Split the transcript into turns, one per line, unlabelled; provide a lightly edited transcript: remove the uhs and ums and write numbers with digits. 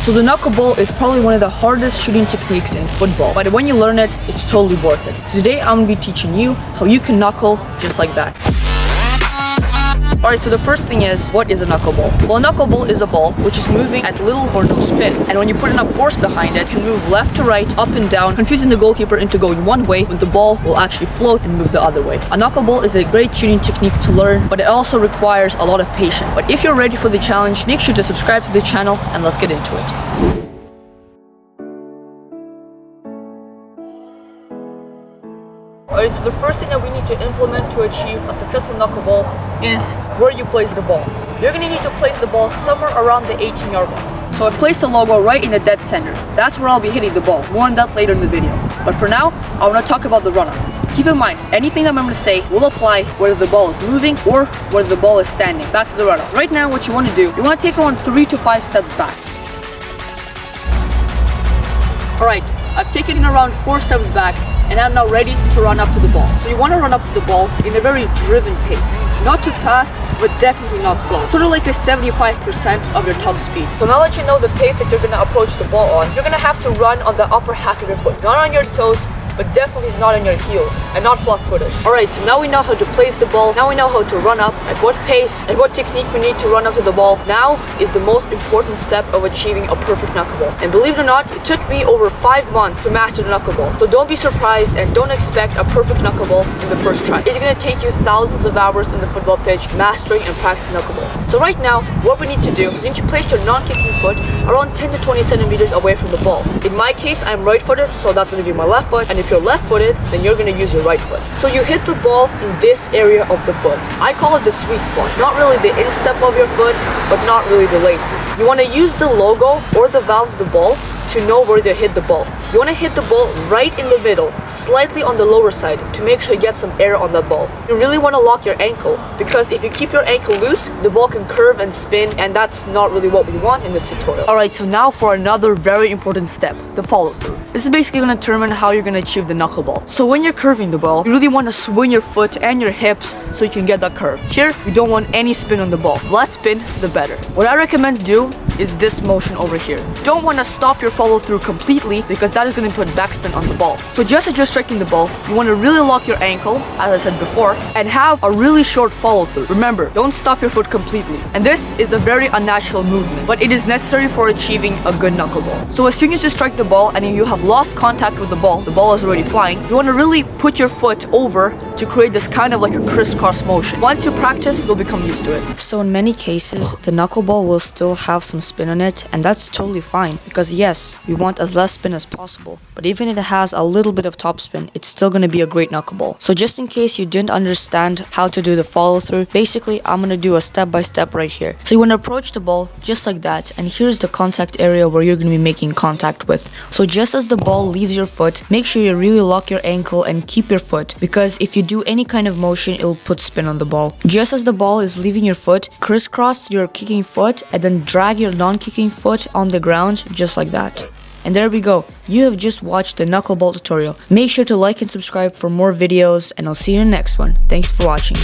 So the knuckleball is probably one of the hardest shooting techniques in football, but when you learn it, it's totally worth it. So today I'm going to be teaching you how you can knuckle just like that. Alright, so the first thing is, what is a knuckleball? Well, a knuckleball is a ball which is moving at little or no spin, and when you put enough force behind it, it can move left to right, up and down, confusing the goalkeeper into going one way when the ball will actually float and move the other way. A knuckleball is a great shooting technique to learn, but it also requires a lot of patience. But if you're ready for the challenge, make sure to subscribe to the channel and let's get into it. Alright, so the first thing that we need to implement to achieve a successful knuckleball is where you place the ball. You're going to need to place the ball somewhere around the 18-yard box. So I've placed the logo right in the dead center. That's where I'll be hitting the ball. More on that later in the video. But for now, I want to talk about the run-up. Keep in mind, anything that I'm going to say will apply whether the ball is moving or whether the ball is standing. Back to the run-up. Right now, what you want to do, you want to take around 3 to 5 steps back. Alright, I've taken it around 4 steps back, and I'm now ready to run up to the ball. So you want to run up to the ball in a very driven pace. Not too fast, but definitely not slow. Sort of like a 75% of your top speed. So now that you know the pace that you're going to approach the ball on, you're going to have to run on the upper half of your foot. Not on your toes, but definitely not on your heels, and not flat-footed. Alright, so now we know how to place the ball, now we know how to run up, at what pace, and what technique we need to run up to the ball. Now is the most important step of achieving a perfect knuckleball. And believe it or not, it took me over 5 months to master the knuckleball. So don't be surprised and don't expect a perfect knuckleball in the first try. It's going to take you thousands of hours on the football pitch mastering and practicing knuckleball. So right now, what we need to do, you need to place your non-kicking foot around 10 to 20 centimeters away from the ball. In my case, I'm right-footed, so that's going to be my left foot, and if you're left-footed, then you're going to use your right foot. So you hit the ball in this area of the foot. I call it the sweet spot. Not really the instep of your foot, but not really the laces. You want to use the logo or the valve of the ball to know where to hit the ball. You want to hit the ball right in the middle, slightly on the lower side, to make sure you get some air on that ball. You really want to lock your ankle, because if you keep your ankle loose, the ball can curve and spin, and that's not really what we want in this tutorial. Alright, so now for another very important step, the follow-through. This is basically going to determine how you're going to achieve the knuckleball. So when you're curving the ball, you really want to swing your foot and your hips so you can get that curve. Here, you don't want any spin on the ball. The less spin, the better. What I recommend to do is this motion over here. Don't want to stop your follow-through completely, because that is going to put backspin on the ball. So just as you're striking the ball, you want to really lock your ankle, as I said before, and have a really short follow-through. Remember, don't stop your foot completely. And this is a very unnatural movement, but it is necessary for achieving a good knuckleball. So as soon as you strike the ball and you have lost contact with the ball is already flying, you want to really put your foot over to create this kind of like a crisscross motion. Once you practice, you'll become used to it.
So in many cases, the knuckleball will still have some spin on it, and that's totally fine, because yes, we want as less spin as possible, but even if it has a little bit of top spin, it's still going to be a great knuckleball. So just in case you didn't understand how to do the follow through, basically I'm going to do a step-by-step right here. So you want to approach the ball just like that, and here's the contact area where you're going to be making contact with. So just as the ball leaves your foot, make sure you really lock your ankle and keep your foot, because if you do any kind of motion, it'll put spin on the ball. Just as the ball is leaving your foot, crisscross your kicking foot and then drag your non-kicking foot on the ground just like that. And there we go. You have just watched the knuckleball tutorial. Make sure to like and subscribe for more videos, and I'll see you in the next one. Thanks for watching.